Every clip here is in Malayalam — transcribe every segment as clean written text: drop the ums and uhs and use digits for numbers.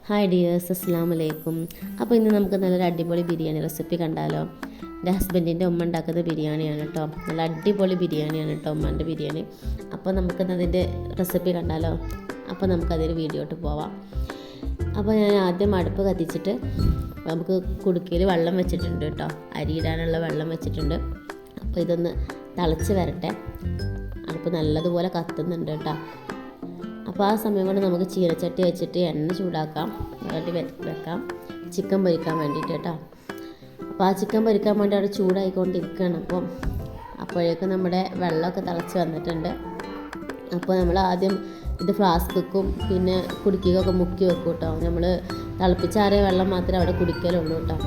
ഹായ് ഡിയേഴ്സ്, അസ്സലാമു അലൈക്കും. അപ്പോൾ ഇന്ന് നമുക്ക് നല്ലൊരു അടിപൊളി ബിരിയാണി റെസിപ്പി കണ്ടാലോ. എൻ്റെ ഹസ്ബൻഡിൻ്റെ ഉമ്മ ഉണ്ടാക്കുന്ന ബിരിയാണിയാണ് കേട്ടോ. നല്ല അടിപൊളി ബിരിയാണിയാണ് കേട്ടോ ഉമ്മൻ്റെ ബിരിയാണി. അപ്പോൾ നമുക്കതിൻ്റെ റെസിപ്പി കണ്ടാലോ. അപ്പോൾ നമുക്കതിൽ വീഡിയോട്ട് പോവാം. അപ്പോൾ ഞാൻ ആദ്യം അടുപ്പ് കത്തിച്ചിട്ട് നമുക്ക് കുടുക്കയിൽ വെള്ളം വെച്ചിട്ടുണ്ട് കേട്ടോ. അരിയിടാനുള്ള വെള്ളം വെച്ചിട്ടുണ്ട്. അപ്പോൾ ഇതൊന്ന് തിളച്ച് വരട്ടെ. അടുപ്പ് നല്ലതുപോലെ കത്തുന്നുണ്ട് കേട്ടോ. അപ്പോൾ ആ സമയം കൊണ്ട് നമുക്ക് ചീനച്ചട്ടി വെച്ചിട്ട് എണ്ണ ചൂടാക്കാം, വെക്കാം ചിക്കൻ പൊരിക്കാൻ വേണ്ടിയിട്ട് കേട്ടോ. അപ്പോൾ ആ ചിക്കൻ പൊരിക്കാൻ വേണ്ടി അവിടെ ചൂടായിക്കൊണ്ടിരിക്കുകയാണ്. അപ്പോഴേക്കും നമ്മുടെ വെള്ളമൊക്കെ തിളച്ച് വന്നിട്ടുണ്ട്. അപ്പോൾ നമ്മൾ ആദ്യം ഇത് ഫ്ലാസ്ക്കും പിന്നെ കുടുക്കിക്കൊക്കെ മുക്കി വെക്കും കേട്ടോ. നമ്മൾ തിളപ്പിച്ചാറിയ വെള്ളം മാത്രമേ അവിടെ കുടിക്കലുള്ളൂ കേട്ടോ.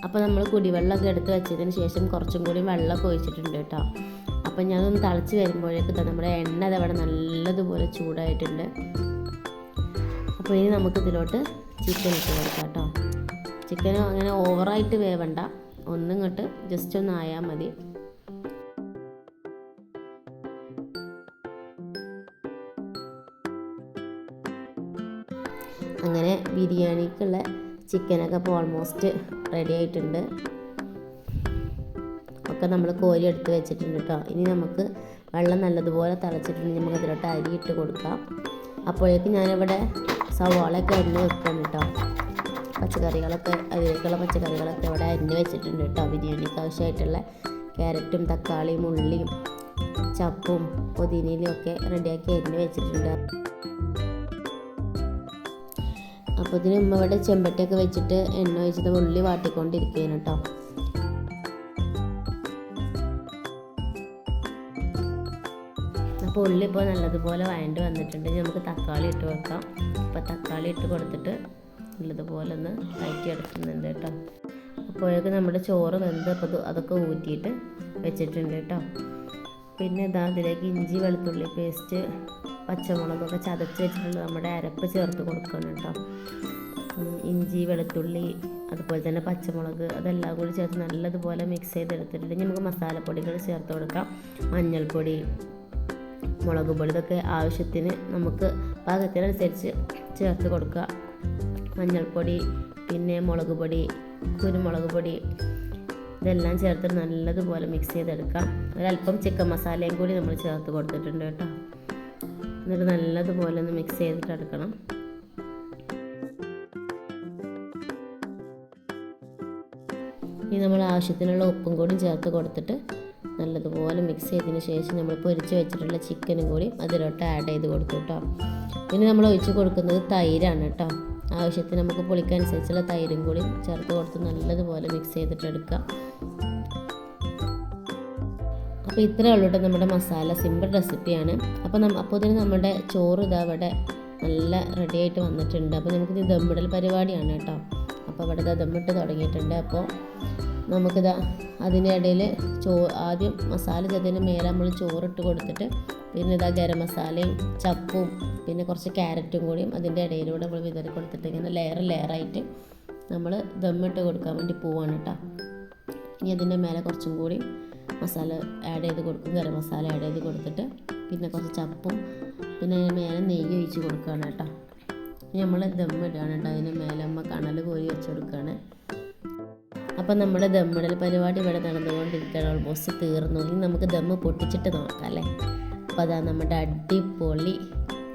അപ്പോൾ നമ്മൾ കുടിവെള്ളമൊക്കെ എടുത്ത് വെച്ചതിന് ശേഷം കുറച്ചും കൂടി വെള്ളമൊക്കെ ഒഴിച്ചിട്ടുണ്ട് കേട്ടോ. അപ്പോൾ ഞാനൊന്ന് തിളച്ച് വരുമ്പോഴേക്കും നമ്മുടെ എണ്ണ അതവിടെ നല്ലതുപോലെ ചൂടായിട്ടുണ്ട്. അപ്പോൾ ഇനി നമുക്കിതിലോട്ട് ചിക്കൻ ഇട്ട് കൊടുക്കാം കേട്ടോ. ചിക്കനും അങ്ങനെ ഓവറായിട്ട് വേവണ്ട, ഒന്നിങ്ങോട്ട് ജസ്റ്റ് ഒന്ന് ആയാൽ മതി. അങ്ങനെ ബിരിയാണിക്കുള്ള ചിക്കനൊക്കെ ഇപ്പോൾ ഓൾമോസ്റ്റ് റെഡി ആയിട്ടുണ്ട്. ഒക്കെ നമ്മൾ കോരി എടുത്ത് വെച്ചിട്ടുണ്ട് കേട്ടോ. ഇനി നമുക്ക് വെള്ളം നല്ലതുപോലെ തിളച്ചിട്ടുണ്ട്. നമുക്ക് അതിലോട്ട് അരി ഇട്ട് കൊടുക്കാം. അപ്പോഴേക്കും ഞാനിവിടെ സവാളയൊക്കെ അരിഞ്ഞ് വെക്കണം കേട്ടോ. അതിലേക്കുള്ള പച്ചക്കറികളൊക്കെ ഇവിടെ അരിഞ്ഞ് വെച്ചിട്ടുണ്ട് കേട്ടോ. ബിരിയാണിക്ക് ആവശ്യമായിട്ടുള്ള ക്യാരറ്റും തക്കാളിയും ഉള്ളിയും ചപ്പും പുതിനയിലും ഒക്കെ റെഡിയാക്കി അരിഞ്ഞ് വെച്ചിട്ടുണ്ട്. അപ്പോൾ ഇതിന് ഉമ്മ ഇവിടെ ചെമ്പട്ടിയൊക്കെ വെച്ചിട്ട് എണ്ണ ഒഴിച്ചിട്ട് ഉള്ളി വാട്ടിക്കൊണ്ടിരിക്കുകയാണ് കേട്ടോ. അപ്പോൾ ഉള്ളി ഇപ്പോൾ നല്ലതുപോലെ വഴണ്ട് വന്നിട്ടുണ്ട്. നമുക്ക് തക്കാളി ഇട്ട് വെക്കാം. അപ്പോൾ തക്കാളി ഇട്ട് കൊടുത്തിട്ട് നല്ലതുപോലെ ഒന്ന് വഴറ്റിയെടുക്കുന്നുണ്ട് കേട്ടോ. അപ്പോഴേക്കും നമ്മുടെ ചോറ് വെന്ത് അപ്പോൾ അതൊക്കെ ഊറ്റിയിട്ട് വെച്ചിട്ടുണ്ട് കേട്ടോ. പിന്നെ അതിലേക്ക് ഇഞ്ചി വെളുത്തുള്ളി പേസ്റ്റ് പച്ചമുളകൊക്കെ ചതച്ച് വെച്ചിട്ടുള്ള നമ്മുടെ അരപ്പ് ചേർത്ത് കൊടുക്കണം കേട്ടോ. ഇഞ്ചി വെളുത്തുള്ളി അതുപോലെ തന്നെ പച്ചമുളക് അതെല്ലാം കൂടി ചേർത്ത് നല്ലതുപോലെ മിക്സ് ചെയ്തെടുത്തിട്ടുണ്ടെങ്കിൽ നമുക്ക് മസാലപ്പൊടികൾ ചേർത്ത് കൊടുക്കാം. മഞ്ഞൾപ്പൊടി, മുളക് പൊടി ഇതൊക്കെ ആവശ്യത്തിന് നമുക്ക് പാകത്തിനനുസരിച്ച് ചേർത്ത് കൊടുക്കുക. മഞ്ഞൾപ്പൊടി പിന്നെ മുളക് പൊടി, കുരുമുളക് പൊടി ഇതെല്ലാം ചേർത്ത് നല്ലതുപോലെ മിക്സ് ചെയ്തെടുക്കാം. ഒരല്പം ചിക്കൻ മസാലയും കൂടി നമ്മൾ ചേർത്ത് കൊടുത്തിട്ടുണ്ട് കേട്ടോ. എന്നിട്ട് നല്ലതുപോലെ ഒന്ന് മിക്സ് ചെയ്തിട്ട് എടുക്കണം. ഇനി നമ്മൾ ആവശ്യത്തിനുള്ള ഉപ്പും കൂടി ചേർത്ത് കൊടുത്തിട്ട് നല്ലതുപോലെ മിക്സ് ചെയ്തതിന് ശേഷം നമ്മൾ പൊരിച്ച് വെച്ചിട്ടുള്ള ചിക്കനും കൂടി അതിലോട്ട് ആഡ് ചെയ്ത് കൊടുത്തു കേട്ടോ. പിന്നെ നമ്മൾ ഒഴിച്ച് കൊടുക്കുന്നത് തൈരാണ് കേട്ടോ. ആവശ്യത്തിന് നമുക്ക് പുളിക്കനുസരിച്ചുള്ള തൈരും കൂടി ചേർത്ത് കൊടുത്ത് നല്ലതുപോലെ മിക്സ് ചെയ്തിട്ട് എടുക്കാം. അപ്പോൾ ഇത്രയേ ഉള്ളൂ കേട്ടോ നമ്മുടെ മസാല. സിമ്പിൾ റെസിപ്പിയാണ്. അപ്പോൾ ഇതിന് നമ്മുടെ ചോറ് ഇവിടെ നല്ല റെഡി ആയിട്ട് വന്നിട്ടുണ്ട്. അപ്പോൾ നമുക്കിത് ദമ്മിടൽ പരിപാടിയാണ് കേട്ടോ. അപ്പോൾ ഇവിടെ ദമ്മിട്ട് തുടങ്ങിയിട്ടുണ്ട്. അപ്പോൾ നമുക്കിതാ അതിൻ്റെ ഇടയിൽ ആദ്യം മസാല ചെയ്തതിന് മേലെ നമ്മൾ ചോറിട്ട് കൊടുത്തിട്ട് പിന്നെ ഗരം മസാലയും ചപ്പും പിന്നെ കുറച്ച് ക്യാരറ്റും കൂടിയും അതിൻ്റെ ഇടയിലൂടെ നമ്മൾ വിതറി കൊടുത്തിട്ട് ഇങ്ങനെ ലെയറായിട്ട് നമ്മൾ ദമ്മിട്ട് കൊടുക്കാൻ വേണ്ടി പോവാണ് കേട്ടോ. ഇനി അതിൻ്റെ മേലെ കുറച്ചും കൂടി മസാല ആഡ് ചെയ്ത് കൊടുക്കും, ഗരം മസാല ആഡ് ചെയ്ത് കൊടുത്തിട്ട് പിന്നെ കുറച്ച് ചപ്പും പിന്നെ അതിന് മേലെ നെയ്യ് ഒഴിച്ച് കൊടുക്കുകയാണ് കേട്ടോ. ഇനി നമ്മൾ ദമ്മിടുകയാണ് കേട്ടോ. അതിന് മേലെ നമ്മൾ കണൽ കോരി വെച്ച് കൊടുക്കുകയാണ്. അപ്പം നമ്മുടെ ദമ്മിടൽ പരിപാടി ഇവിടെ നടന്നുകൊണ്ടിരിക്കുകയാണ്. ഓൾമോസ്റ്റ് തീർന്നു. ഇനി നമുക്ക് ദമ്മ് പൊട്ടിച്ചിട്ട് നോക്കാം അല്ലേ. അപ്പോൾ അതാ നമ്മുടെ അടിപൊളി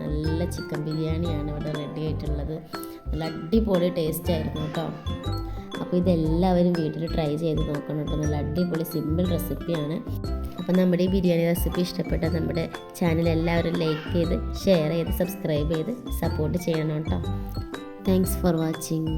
നല്ല ചിക്കൻ ബിരിയാണിയാണ് ഇവിടെ റെഡി ആയിട്ടുള്ളത്. നല്ല അടിപൊളി ടേസ്റ്റ് ആയിരുന്നു കേട്ടോ. അപ്പോൾ ഇതെല്ലാവരും വീട്ടിൽ ട്രൈ ചെയ്ത് നോക്കണം കേട്ടോ. നല്ല അടിപൊളി സിമ്പിൾ റെസിപ്പിയാണ്. അപ്പോൾ നമ്മുടെ ഈ ബിരിയാണി റെസിപ്പി ഇഷ്ടപ്പെട്ട നമ്മുടെ ചാനൽ എല്ലാവരും ലൈക്ക് ചെയ്ത് ഷെയർ ചെയ്ത് സബ്സ്ക്രൈബ് ചെയ്ത് സപ്പോർട്ട് ചെയ്യണം കേട്ടോ. Thanks for watching.